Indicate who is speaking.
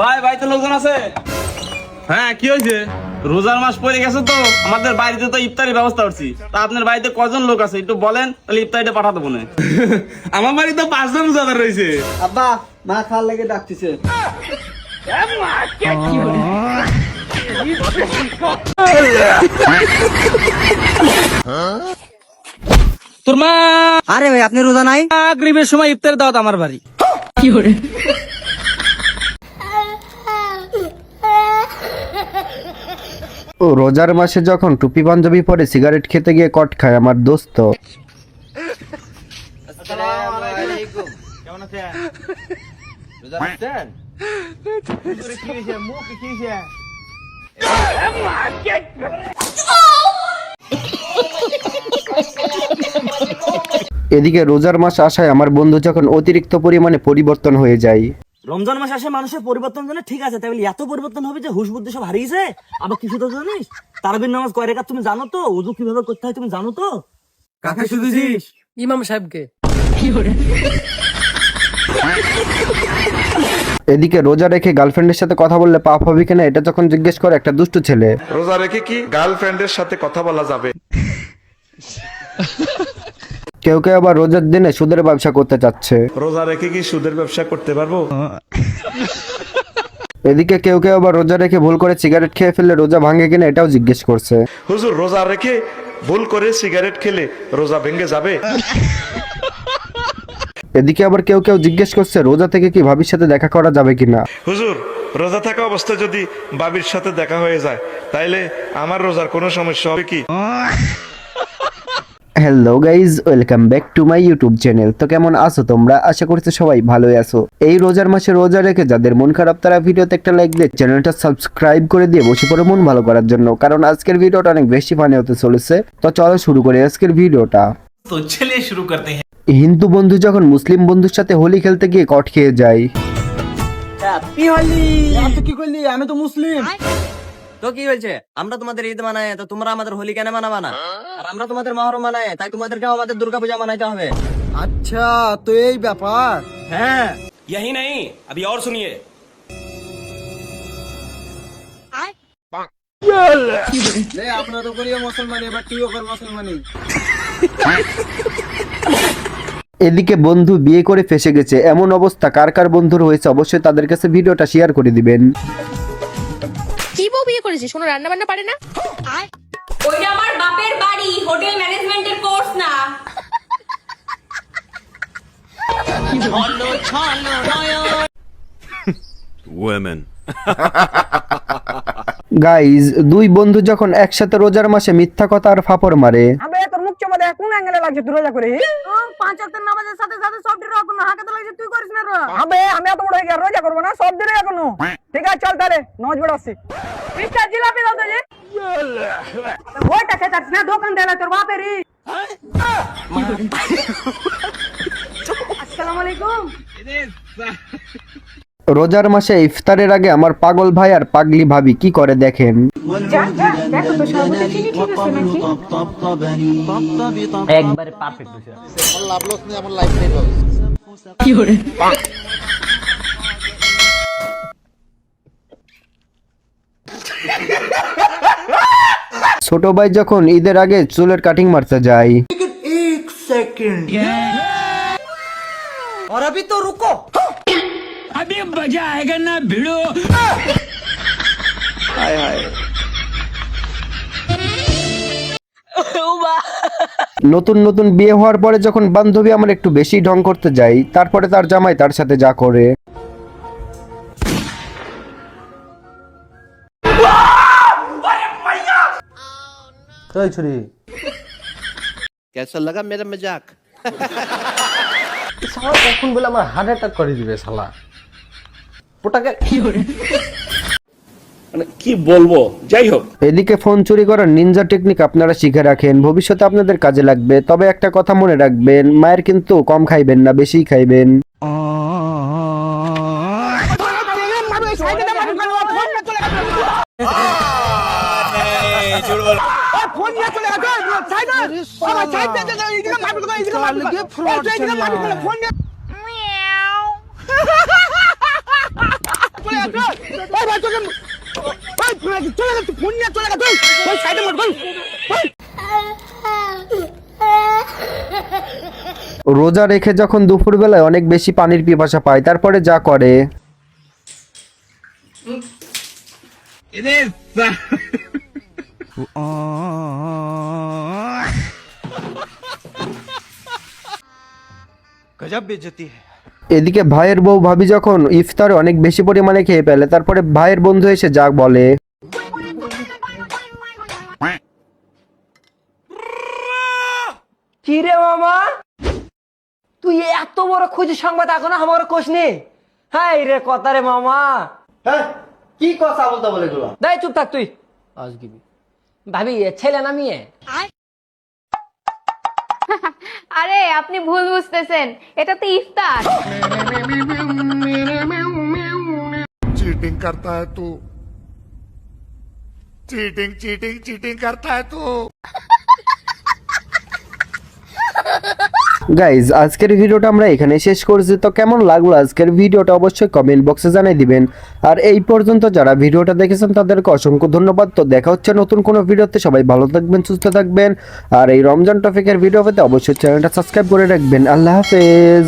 Speaker 1: ভাই বাড়িতে লোকজন আছে? হ্যাঁ, কি হয়েছে? রোজার মাস পড়ে গেছে তো, আমাদের বাড়িতে তো ইফতারের ব্যবস্থা করছি। তা আপনার বাড়িতে কজন লোক আছে একটু বলেন, তাহলে ইফতারিটা পাঠাতে বলে। আমার বাড়িতে 5 জন রোজাদার রয়েছে।
Speaker 2: আব্বা, মা খাল লেগে ডাকতেছে।
Speaker 1: তোর মা
Speaker 2: আরে ভাই, আপনি রোজা নাই?
Speaker 1: মাগরিবের সময় ইফতার দাওয়াত আমার বাড়ি। কি করে?
Speaker 3: ও রোজার মাসে যখন টুপি পাঞ্জাবি পরে সিগারেট খেতে গিয়ে কট খায় আমার দোস্ত।
Speaker 1: কেমন আছেন? রোজা রাখছেন? কি হয়েছে? মুখ কি হয়েছে?
Speaker 3: এদিকে রোজার মাস আসায় আমার বন্ধু যখন অতিরিক্ত পরিমাণে পরিবর্তন হয়ে যায়।
Speaker 4: রমজান মাস আসে মানুষের পরিবর্তন জানে, ঠিক আছে, তাহলে এত পরিবর্তন হবে যে হুশ বুদ্ধি সব হারিয়েছে। আবার কিছু তো জানিস, তারাবির নামাজ কয় রাকাত তুমি জানো তো? ওযু কিভাবে করতে হয় তুমি জানো তো?
Speaker 1: কাকে শুধুছিস?
Speaker 5: ইমাম সাহেবকে।
Speaker 3: এদিকে রোজা রেখে গার্লফ্রেন্ডের সাথে কথা বললে পাপ হবে কিনা এটা যখন জিজ্ঞেস করে একটা দুষ্টু ছেলে।
Speaker 6: রোজা রেখে কি গার্লফ্রেন্ডের সাথে কথা বলা যাবে?
Speaker 3: কেউ কেউ আবার রোজার দিনে সুদের ব্যবসা করতে চাচ্ছে।
Speaker 6: রোজা রেখে কি সুদের ব্যবসা করতে পারবো?
Speaker 3: এদিকে কেউ কেউ আবার রোজা রেখে ভুল করে সিগারেট খেয়ে ফেললে রোজা ভাঙে কিনা এটাও জিজ্ঞেস করছে।
Speaker 6: হুজুর, রোজা রেখে ভুল করে সিগারেট খেলে রোজা ভেঙে যাবে?
Speaker 3: এদিকে আবার কেউ কেউ জিজ্ঞেস করছে রোজা থেকে কি ভাবির সাথে দেখা করা যাবে কিনা।
Speaker 6: হুজুর, রোজা থাকা অবস্থায় যদি বাবির সাথে দেখা হয়ে যায় তাইলে আমার রোজার কোনো সমস্যা হবে কি?
Speaker 3: Hello guys, welcome back to my YouTube channel. তো কেমন আছো তোমরা? আশা করছি সবাই ভালোই আছো। এই রোজার মাসে রোজা রেখে যাদের মন খারাপ তারা ভিডিওতে একটা লাইক দিয়ে চ্যানেলটা সাবস্ক্রাইব করে দিয়ে বসে পড়ে মন ভালো করার জন্য, কারণ আজকের ভিডিওটা অনেক বেশি ফানি হতে চলেছে। তো চলো শুরু করি আজকের ভিডিওটা।
Speaker 1: তো চলিয়ে শুরু করতে हैं।
Speaker 3: হিন্দু বন্ধু যখন মুসলিম বন্ধুর সাথে হোলি খেলতে গিয়ে কট খেয়ে যায়।
Speaker 4: হ্যাপি হোলি।
Speaker 2: কি করলি? আমি তো মুসলিম।
Speaker 4: তো কি হয়েছে? আমরা তোমাদের ঈদ মানাই, তো তোমরা আমাদের হোলি কেন মানাবা না? আর আমরা তোমাদের মহরম মানাই, তাই তোমাদেরকেও আমাদের দুর্গাপূজা মানাইতে হবে।
Speaker 2: আচ্ছা, তো এই ব্যাপার।
Speaker 4: হ্যাঁ,
Speaker 1: यही नहीं, अभी और सुनिए।
Speaker 2: আপনারা তো করিও মুসলমানি, এবার তুইও কর মুসলমানি।
Speaker 3: এদিকে বন্ধু বিয়ে করে ফেসে গেছে, এমন অবস্থা কার কার বন্ধুর হয়েছে অবশ্যই তাদের কাছে ভিডিওটা শেয়ার করে দিবেন।
Speaker 7: কি বউ বিয়ে করেছিস? কোনো রান্না বান্না পারে না?
Speaker 8: ওইটা আমার বাপের বাড়ি, হোটেল ম্যানেজমেন্টের কোর্স না।
Speaker 3: গাইজ, দুই বন্ধু যখন একসাথে রোজার মাসে মিথ্যা কথা আর ফাপড় মারে।
Speaker 5: আবে তোর মুখ চমা দেখ, কোন অ্যাঙ্গেলে লাগছে তুই রোজা করে?
Speaker 8: 5 ওয়াক্তের নামাজের সাথে সাথে সব ডিরো কোন হাকাতে লাগছে, তুই করিস না রে।
Speaker 5: আবে আমি এত বড় হয়ে গিয়ে রোজা করবো না? সব দিনে এখনো। ঠিক আছে চল তাহলে নামাজ পড়ে আসছি।
Speaker 8: মিস্টার জিলাপি দাও তো জি। ওইটা খেতাছ না, দোকান দেলা তোর বাপেরই। আসসালামু আলাইকুম।
Speaker 3: রোজার মাসে ইফতারের আগে আমার পাগল ভাই আর পাগলি ভাবি কি করে দেখেন।
Speaker 8: দেখো তো সর্বদা চিনি ঠিক আছে নাকি?
Speaker 4: একবারে পারফেক্ট হয়েছে।
Speaker 3: ছোট ভাই যখন ঈদের আগে চুলের কাটিং মারতে যায়।
Speaker 4: और अभी तो रुको।
Speaker 3: নতুন নতুন বিয়ে হওয়ার পরে যখন বান্ধবী আমার একটু বেশি ঢং করতে যায়, তারপরে তার জামাই তার সাথে যা করে।
Speaker 5: এখন বলে আমার হার্ট অ্যাটাক করে দিবে শালা। ওটাকে
Speaker 1: মানে কি বলবো, যাই হোক।
Speaker 3: এদিকে ফোন চুরি করার নিনজা টেকনিক আপনারা শিখে রাখেন, ভবিষ্যতে আপনাদের কাজে লাগবে। তবে একটা কথা মনে রাখবেন, মায়ের কিন্তু কম খাইবেন না, বেশি খাইবেন। রোজা রেখে যখন দুপুরবেলায় অনেক বেশি পানির পিপাসা পায় তারপরে যা করে এদিকে ভাইয়ের বউ ভাবি যখন ইফতারে অনেক বেশি পরিমাণে খেয়ে ফেলে তারপরে ভাইয়ের বন্ধু এসে যা বলে
Speaker 9: কি রে মামা, তুই এত বড় খুঁজি সংবাদ এখনো আমার কোষ নে? হাই রে কথা রে মামা।
Speaker 2: কি কথা বলতে বলে গুলো?
Speaker 9: দাই চুপ থাক তুই। ভাবি এ ছেলে না মেয়ে?
Speaker 7: আরে আপনি ভুল বুঝতেছেন, এটা তো ইফতার।
Speaker 6: चीटिंग करता है तू, चीटिंग चीटिंग चीटिंग करता है तू।
Speaker 3: গাইজ আজকের ভিডিওটা আমরা এখানে শেষ করছি। তো কেমন লাগলো আজকের ভিডিওটা অবশ্যই কমেন্ট বক্সে জানিয়ে দিবেন। আর এই পর্যন্ত যারা ভিডিওটা দেখেছেন তাদেরকে অসংখ্য ধন্যবাদ। তো দেখা হচ্ছে নতুন কোনো ভিডিওতে। সবাই ভালো থাকবেন, সুস্থ থাকবেন। আর এই রমজান টপিকের ভিডিও পেতে অবশ্যই চ্যানেলটা সাবস্ক্রাইব করে রাখবেন। আল্লাহ হাফেজ।